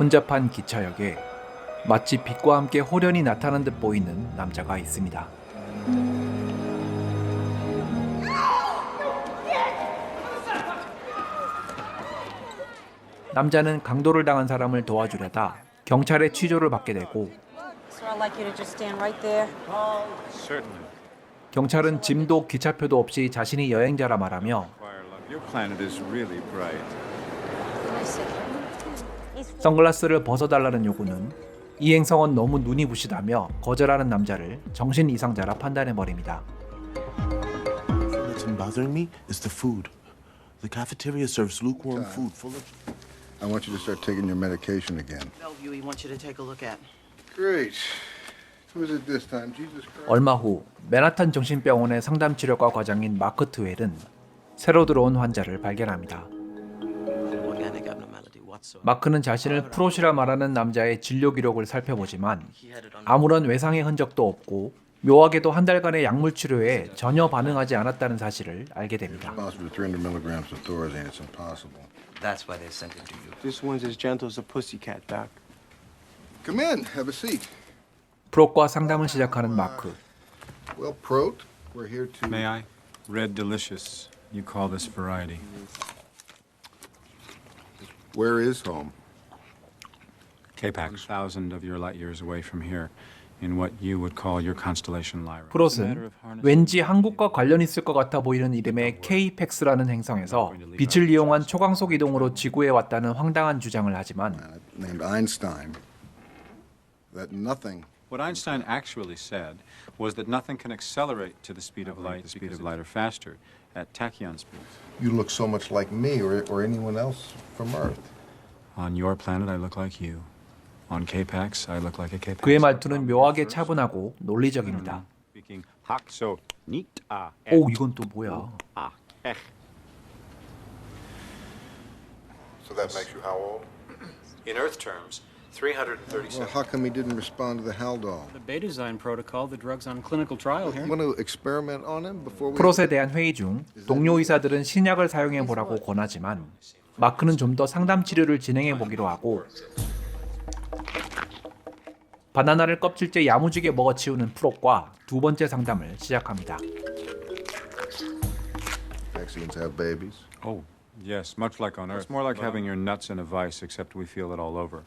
혼잡한 기차역에 마치 빛과 함께 호련히 나타난 듯 보이는 남자가 있습니다. 남자는 강도를 당한 사람을 도와주려다 경찰의 취조를 받게 되고 Sir, I'd like you to just stand right there. 경찰은 짐도 기차표도 없이 자신이 여행자라 말하며 Your planet is really bright. Can I sit? 선글라스를 벗어달라는 요구는 이 행성은 너무 눈이 부시다며 거절하는 남자를 정신 이상자라 판단해버립니다. What's been bothering me is the food. The cafeteria serves lukewarm food full of... I want you to start taking your medication again. Bellevue, he wants you to take a look at. Great. Who is it this time? Jesus Christ. 얼마 후 맨하탄 정신병원의 상담치료과 과장인 마크 트웰은 새로 들어온 환자를 발견합니다. Organic abnormality whatsoever. 마크는 자신을 프롯이라 말하는 남자의 진료 기록을 살펴보지만 아무런 외상의 흔적도 없고 묘하게도 한 달간의 약물 치료에 전혀 반응하지 않았다는 사실을 알게 됩니다. Possible 300 milligrams of Thorazine. It's impossible. That's why they sent him to you. This one's as gentle as a pussycat, Doc. Come in. Have a seat. 프롯과 상담을 시작하는 마크. Well, Prot, we're here to... May I? Red Delicious. You call this variety. Where is home? K-Pax. 1,000 of your light years away from here, in what you would call your constellation Lyra. 프롯은 왠지 한국과 관련 있을 것 같아 보이는 이름의 K-PAX라는 행성에서 빛을 이용한 초광속 이동으로 지구에 왔다는 황당한 주장을 하지만 Named Einstein. That nothing... What Einstein actually said was that nothing can accelerate to the speed of light, or faster, at tachyon speeds. You look so much like me or anyone else from Earth. On your planet, I look like you. On K-Pax, I look like a K-Pax. 그의 말투는 묘하게 차분하고 논리적입니다. Speaking hakso neat 오, 이건 또 뭐야? So that makes you how old? In Earth terms, 337. Well, how come he didn't respond to the Haldol? The Betazyme protocol, the drug's on clinical trial here. Want to experiment on him before we... 프롯에 대한 회의 중 동료 의사들은 신약을 사용해 보라고 권하지만 마크는 좀 더 상담 치료를 진행해 보기로 하고 바나나를 껍질째 야무지게 먹어치우는 프롯과 두 번째 상담을 시작합니다. Vaccines have babies. Oh, yes, much like on Earth. It's more like having your nuts in a vice, except we feel it all over.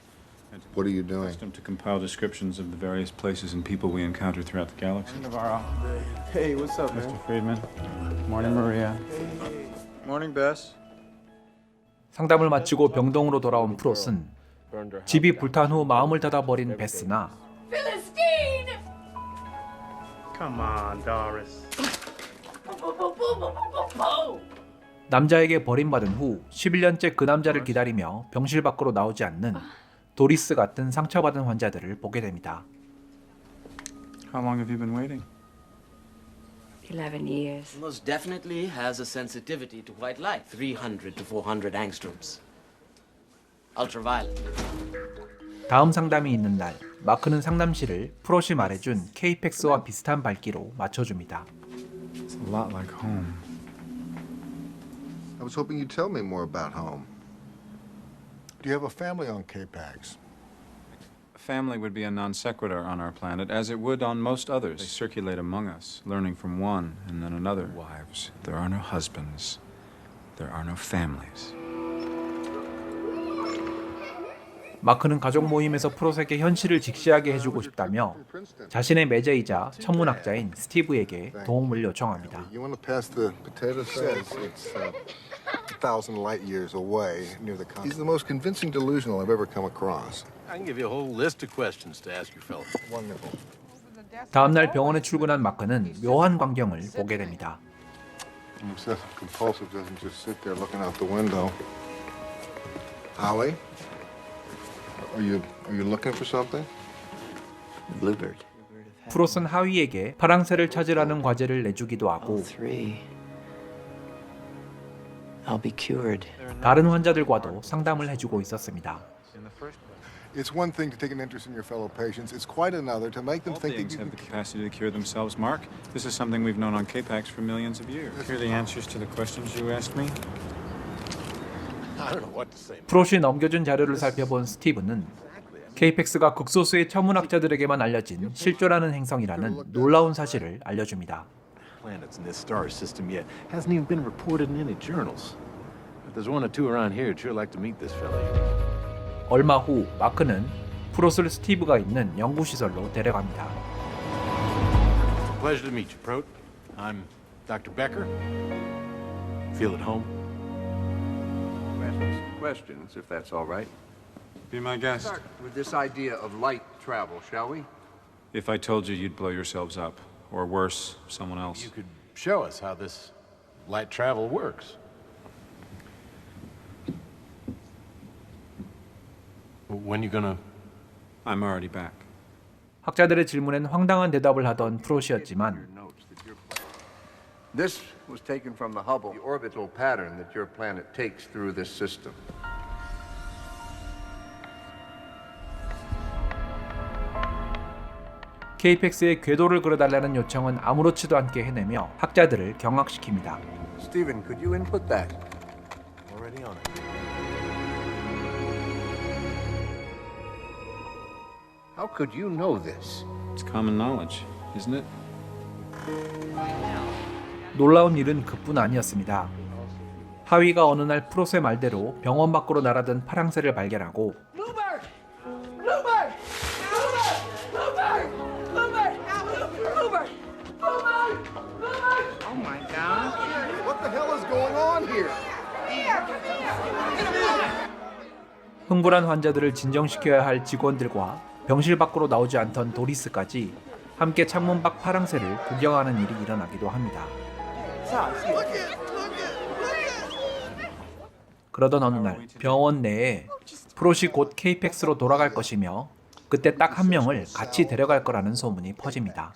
What are you doing? To compile descriptions of the various places and people we encounter throughout the galaxy. Navarro. Hey, what's up, man? Friedman. Morning, Maria. Morning, Bess. 상담을 마치고 병동으로 돌아온 프롯은 집이 불탄 후 마음을 닫아버린 베스나 Come on, Doris. 남자에게 버림받은 후 11년째 그 남자를 기다리며 병실 밖으로 나오지 않는 도리스 같은 상처받은 환자들을 보게 됩니다. How long have you been waiting? 11 years. Most definitely has a sensitivity to white light. 300 to 400 angstroms. Ultraviolet. 다음 상담이 있는 날 마크는 상담실을 프롯이 말해준 K-PAX와 비슷한 밝기로 맞춰줍니다. It's a lot like home. I was hoping you'd tell me more about home. Do you have a family on K-Pax? Family would be a non sequitur on our planet, as it would on most others. They circulate among us, learning from one and then another. Wives. There are no husbands. There are no families. 마크는 가족 모임에서 프롯에게 현실을 직시하게 해주고 싶다며 자신의 매제이자 천문학자인 스티브에게 도움을 요청합니다. You want to pass the potato says it's 1,000 light years away near the continent. He's the most convincing delusional I've ever come across. I can give you a whole list of questions to ask your fellow. Wonderful. 다음 날 병원에 출근한 마크는 묘한 광경을 보게 됩니다. Obsessive compulsive doesn't just sit there looking out the window. Howie, are you looking for something? Bluebird. 프롯은 하위에게 파랑새를 찾으라는 과제를 내주기도 하고 Three. I'll be cured. 다른 환자들과도 상담을 해주고 있었습니다. It's one thing to take an interest in your fellow patients. It's quite another to make them All think that beings you have can the capacity to cure themselves, Mark. This is something we've known on K-Pax for millions of years. Here are the answers to the questions you asked me. I don't know what to say. 프롯이 넘겨준 자료를 살펴본 스티브는 케이펙스가 극소수의 천문학자들에게만 알려진 실존하는 행성이라는 놀라운 사실을 알려줍니다. Planets in this star system yet hasn't even been reported in any journals. If there's one or two around here, I'd sure like to meet this fella. 얼마 후 마크는 프롯을 스티브가 있는 연구시설로 데려갑니다. Pleasure to meet you, Prot. I'm Dr. Becker. Feel at home? Ask me some questions, if that's all right. Be my guest. Start with this idea of light travel, shall we? If I told you, you'd blow yourselves up. Or worse, someone else. You could show us how this light travel works. When you gonna? I'm already back. 학자들의 질문엔 황당한 대답을 하던 프롯이었지만 This was taken from the Hubble orbital pattern that your planet takes through this system. 케이펙스의 궤도를 그려달라는 요청은 아무렇지도 않게 해내며 학자들을 경악시킵니다. Stephen, could you input that? Already on it. How could you know this? It's common knowledge, isn't it? 놀라운 일은 그뿐 아니었습니다. 하위가 어느 날 프롯의 말대로 병원 밖으로 날아든 파랑새를 발견하고 What the hell is going on here? 흥분한 환자들을 진정시켜야 할 직원들과 병실 밖으로 나오지 않던 도리스까지 함께 창문 밖 파랑새를 구경하는 일이 일어나기도 합니다. 그러던 어느 날 병원 내에 프롯이 곧 케이펙스로 돌아갈 것이며 그때 딱 한 명을 같이 데려갈 거라는 소문이 퍼집니다.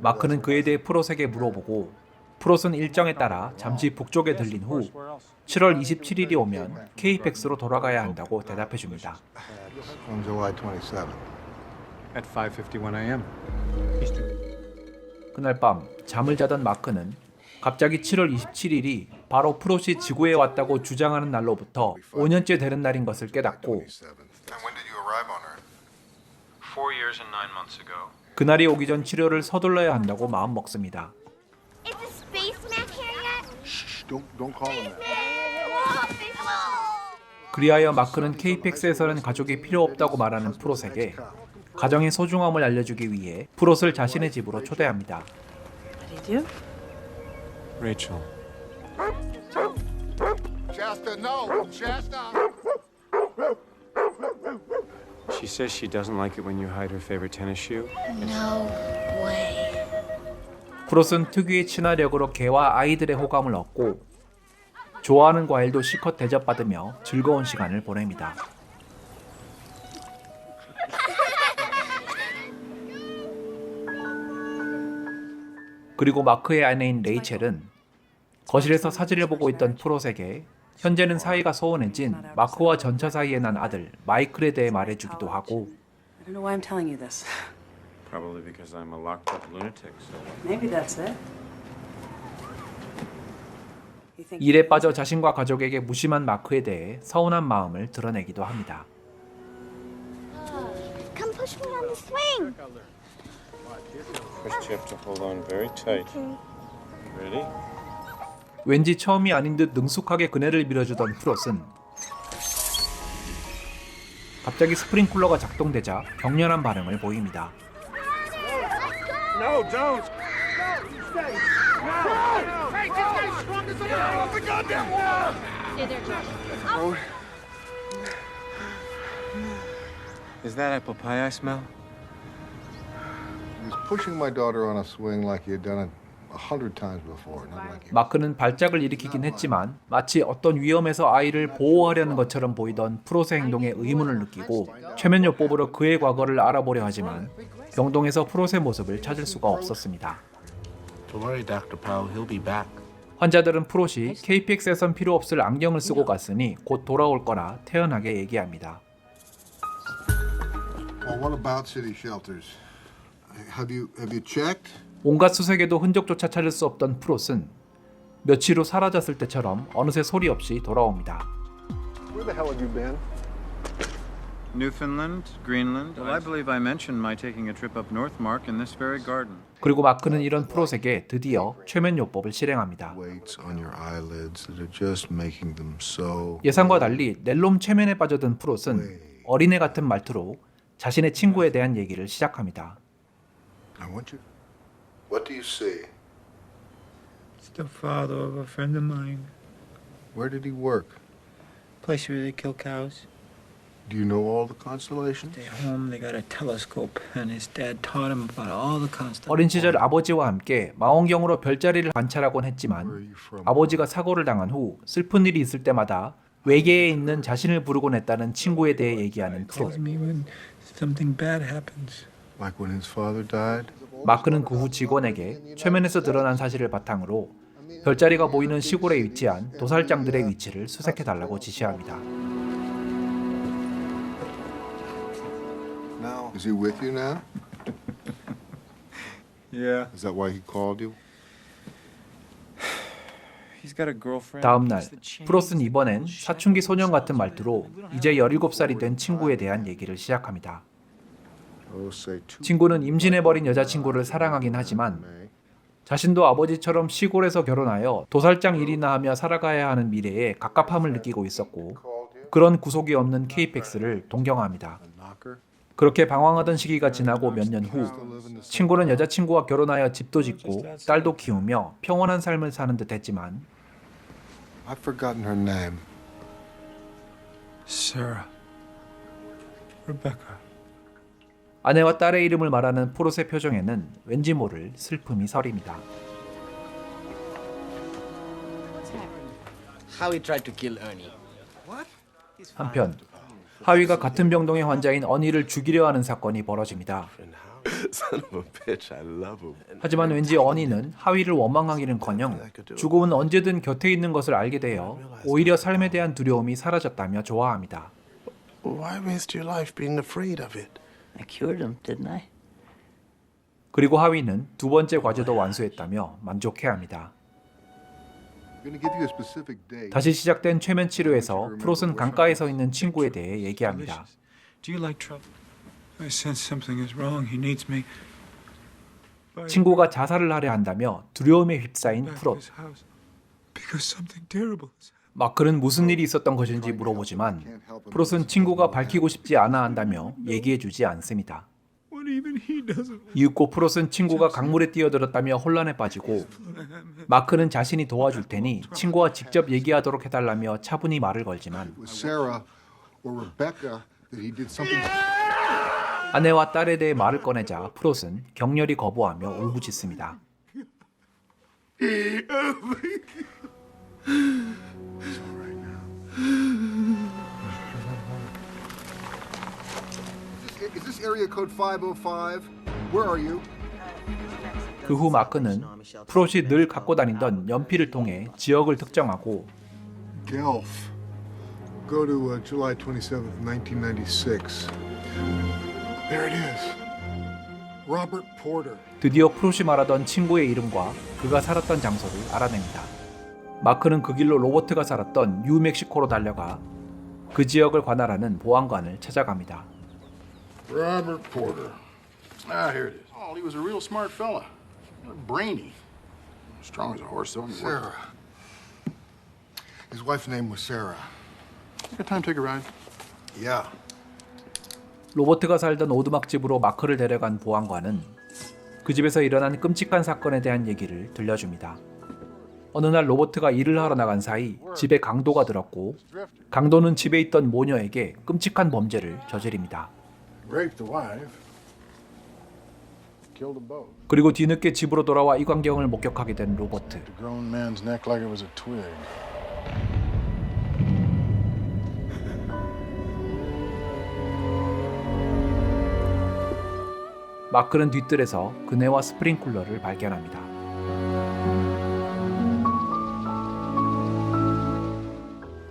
마크는 그에 대해 프롯에게 물어보고 프롯은 일정에 따라 잠시 북쪽에 들린 후 7월 27일이 오면 케이펙스로 돌아가야 한다고 대답해 줍니다. On July 27th. At 5:51 a.m. 그날 밤 잠을 자던 마크는 갑자기 7월 27일이 바로 프롯이 지구에 왔다고 주장하는 날로부터 5년째 되는 날인 것을 깨닫고 And when did you arrive on Earth? 4 years and 9 months ago. 그날이 오기 전 치료를 서둘러야 한다고 마음먹습니다. Is the spaceman here yet? Shh, don't call him that. 그리하여 마크는 케이펙스에서는 가족이 필요 없다고 말하는 프롯에게 가정의 소중함을 알려주기 위해 프롯을 자신의 집으로 초대합니다. What do you do? Rachel. Shasta, no! Shasta! She says she doesn't like it when you hide her favorite tennis shoe. No way. 프롯은 특유의 친화력으로 개와 아이들의 호감을 얻고 좋아하는 과일도 실컷 대접받으며 즐거운 시간을 보냅니다. 그리고 마크의 아내인 레이첼은 거실에서 사진을 보고 있던 프롯에게 현재는 사이가 소원해진 마크와 전차 사이에 난 아들 마이클에 대해 말해주기도 하고 I don't know why I'm telling you this. Probably because I'm a locked up lunatic. So. Maybe that's it. You think 일에 빠져 자신과 가족에게 무심한 마크에 대해 서운한 마음을 드러내기도 합니다. Come push me on the swing. First you have to hold on very tight. Ready? 왠지 처음이 아닌 듯 능숙하게 그네를 밀어주던 프롯은 갑자기 스프링클러가 작동되자 격렬한 반응을 보입니다. No, don't. Is that apple pie I smell? He was pushing my daughter on a swing like he had done it 100 times before. Not like he... 마크는 발작을 일으키긴 했지만 마치 어떤 위험에서 아이를 보호하려는 것처럼 보이던 프롯의 행동에 의문을 느끼고 최면요 뽑으러 그의 과거를 알아보려 하지만 병동에서 프롯의 모습을 찾을 수가 없었습니다. Don't worry, Dr. Powell. He'll be back. 환자들은 프롯이 KPX에선 필요 없을 안경을 쓰고 갔으니 곧 돌아올 거라 태연하게 얘기합니다. Well, what about city shelters? Have you checked? 온갖 수색에도 흔적조차 찾을 수 없던 프롯은 며칠 후 사라졌을 때처럼 어느새 소리 없이 돌아옵니다. Where the hell have you been? Newfoundland, Greenland. Well, I believe I mentioned my taking a trip up north, Mark, in this very garden. 그리고 마크는 이런 프로색에 드디어 최면요법을 실행합니다. Weights on your eyelids that are just making them so. 예상과 달리 낼롬 최면에 빠져든 프롯은 어린애 같은 말투로 자신의 친구에 대한 얘기를 시작합니다. I want you. What do you see? It's the father of a friend of mine. Where did he work? Place where they kill cows. Do you know all the constellations? They home, they got a telescope, and his dad taught him about all the constellations. 어린 시절 아버지와 함께 망원경으로 별자리를 관찰하곤 했지만 아버지가 사고를 당한 후 슬픈 일이 있을 때마다 외계에 있는 자신을 부르곤 했다는 친구에 대해 얘기하는 프로. Me when something bad happens. Like when his father died? 마크는 그 후 직원에게 최면에서 드러난 사실을 바탕으로 별자리가 보이는 시골에 위치한 도살장들의 위치를 수색해달라고 지시합니다. Is he with you now? Yeah. Is that why he called you? He's got a girlfriend. 다음 날 프로스는 이번엔 사춘기 소년 같은 말투로 이제 17살이 된 친구에 대한 얘기를 시작합니다. 친구는 임신해버린 여자친구를 사랑하긴 하지만 자신도 아버지처럼 시골에서 결혼하여 도살장 일이나 하며 살아가야 하는 미래에 갑갑함을 느끼고 있었고 그런 구속이 없는 케이펙스를 동경합니다. 그렇게 방황하던 시기가 지나고 몇 년 후 친구는 여자친구와 결혼하여 집도 짓고 딸도 키우며 평온한 삶을 사는 듯 했지만 I've forgotten her name. Sarah. Rebecca. 아내와 딸의 이름을 말하는 프롯의 표정에는 왠지 모를 슬픔이 서립니다. Howie tried to kill Ernie. 한편 하위가 같은 병동의 환자인 어니를 죽이려 하는 사건이 벌어집니다. Son of a bitch, I love him. 하지만 왠지 어니는 하위를 원망하기는커녕 죽음은 언제든 곁에 있는 것을 알게 되어 오히려 삶에 대한 두려움이 사라졌다며 좋아합니다. Why waste your life being afraid of it? I cured him, didn't I? 그리고 하위는 두 번째 과제도 완수했다며 만족해합니다. I'm gonna give you a specific date. 다시 시작된 최면 치료에서 프롯은 강가에 서 있는 친구에 대해 얘기합니다. Do you like trouble? I sense something is wrong. He needs me. 친구가 자살을 하려 한다며 두려움에 휩싸인 프롯. Because something terrible has happened. 마크는 무슨 일이 있었던 것인지 물어보지만 프롯은 친구가 밝히고 싶지 않아 한다며 얘기해주지 않습니다. What even he doesn't. 이윽고 프롯은 친구가 강물에 뛰어들었다며 혼란에 빠지고 마크는 자신이 도와줄 테니 친구와 직접 얘기하도록 해달라며 차분히 말을 걸지만 With Sarah or Rebecca that he did something. 아내와 딸에 대해 말을 꺼내자 프롯은 격렬히 거부하며 울부짖습니다. Is this area code 505? Where are you? 그 후 마크는 프롯이 늘 갖고 다니던 연필을 통해 지역을 특정하고 Guelph. Go to July 27th, 1996. There it is. Robert Porter. 드디어 프롯이 말하던 친구의 이름과 그가 살았던 장소를 알아냅니다. 마크는 그 길로 로버트가 살았던 뉴멕시코로 달려가 그 지역을 관할하는 보안관을 찾아갑니다. Robert Porter. Ah, here it is. Oh, he was a real smart fella. Brainy. Strong as a horse, though. Sarah. His wife's name was Sarah. You got time to take a ride? Yeah. 로버트가 살던 오두막집으로 마크를 데려간 보안관은 그 집에서 일어난 끔찍한 사건에 대한 얘기를 들려줍니다. 어느 날 로버트가 일을 하러 나간 사이 집에 강도가 들었고 강도는 집에 있던 모녀에게 끔찍한 범죄를 저지릅니다. Raped the wife. Killed them both. 그리고 뒤늦게 집으로 돌아와 이 광경을 목격하게 된 로버트. The grown man's neck like it was a twig. 마크는 뒤뜰에서 그네와 스프링쿨러를 발견합니다.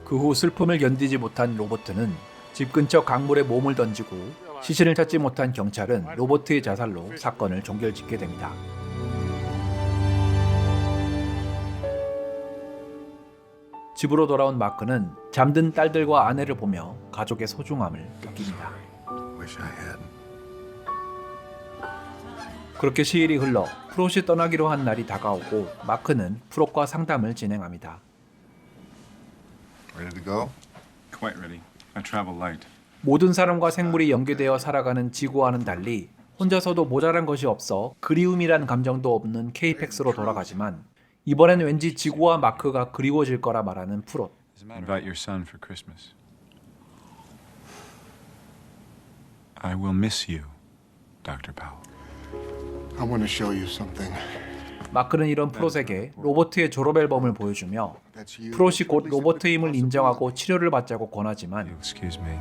그 후 슬픔을 견디지 못한 로버트는 집 근처 강물에 몸을 던지고 시신을 찾지 못한 경찰은 로버트의 자살로 사건을 종결짓게 됩니다. 집으로 돌아온 마크는 잠든 딸들과 아내를 보며 가족의 소중함을 느낍니다. Wish I had. 그렇게 시일이 흘러 프롯이 떠나기로 한 날이 다가오고 마크는 프롯과 상담을 진행합니다. Ready to go? Quite ready. I travel light. 모든 사람과 생물이 연계되어 살아가는 지구와는 달리 혼자서도 모자란 것이 없어 그리움이란 감정도 없는 케이펙스로 돌아가지만 이번엔 왠지 지구와 마크가 그리워질 거라 말하는 프롯. Invite your son for Christmas. I will miss you, Dr. Powell. I want to show you something. 마크는 이런 프롯에게 로버트의 졸업 앨범을 보여주며 프롯이 곧 로버트임을 인정하고 치료를 받자고 권하지만 Excuse me.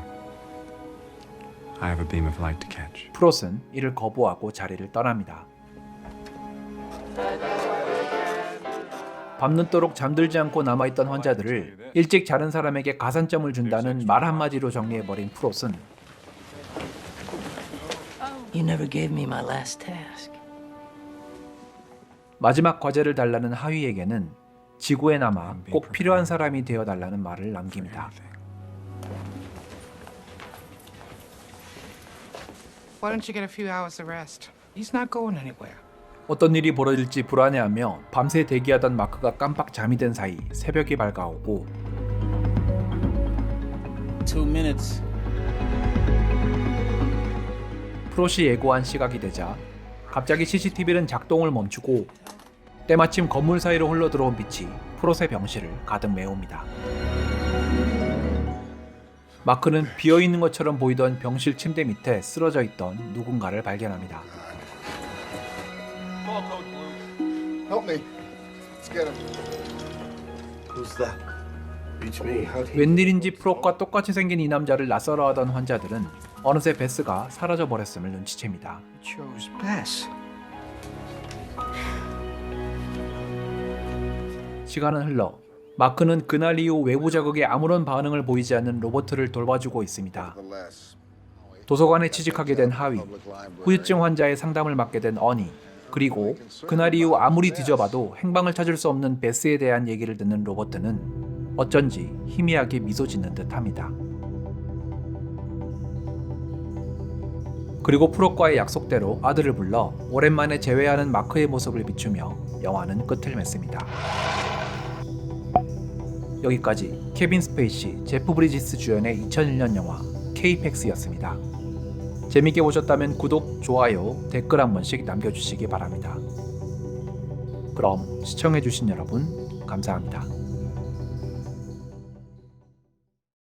I have a beam of light to catch. 프롯은 이를 거부하고 자리를 떠납니다. 밤늦도록 잠들지 않고 남아있던 환자들을 일찍 자는 사람에게 가산점을 준다는 말 한마디로 정리해버린 프롯은 You never gave me my last task. 마지막 과제를 달라는 하위에게는 지구에 남아 꼭 필요한 사람이 되어달라는 말을 남깁니다. Why don't you get a few hours of rest? He's not going anywhere. 어떤 일이 벌어질지 불안해하며 밤새 대기하던 마크가 깜빡 잠이 든 사이 새벽이 밝아오고 2 minutes. 프롯이 예고한 시각이 되자 갑자기 CCTV는 작동을 멈추고 때마침 건물 사이로 흘러들어온 빛이 프롯의 병실을 가득 메웁니다. 마크는 비어있는 것처럼 보이던 병실 침대 밑에 쓰러져 있던 누군가를 발견합니다. Help me. Let's get him. Who's that? Beats me. How'd he... 웬일인지 프롯과 똑같이 생긴 이 남자를 낯설어 하던 환자들은 어느새 베스가 사라져 버렸음을 눈치챕니다. Chose Bess. 시간은 흘러 마크는 그날 이후 외부 자극에 아무런 반응을 보이지 않는 로버트를 돌봐주고 있습니다. 도서관에 취직하게 된 하위, 후유증 환자의 상담을 맡게 된 어니, 그리고 그날 이후 아무리 뒤져봐도 행방을 찾을 수 없는 베스에 대한 얘기를 듣는 로버트는 어쩐지 희미하게 미소 짓는 듯합니다. 그리고 프롯과의 약속대로 아들을 불러 오랜만에 재회하는 마크의 모습을 비추며 영화는 끝을 맺습니다. 여기까지 케빈 스페이시, 제프 브리지스 주연의 2001년 영화 케이펙스였습니다. 재밌게 보셨다면 구독, 좋아요, 댓글 한 번씩 남겨주시기 바랍니다. 그럼 시청해주신 여러분 감사합니다.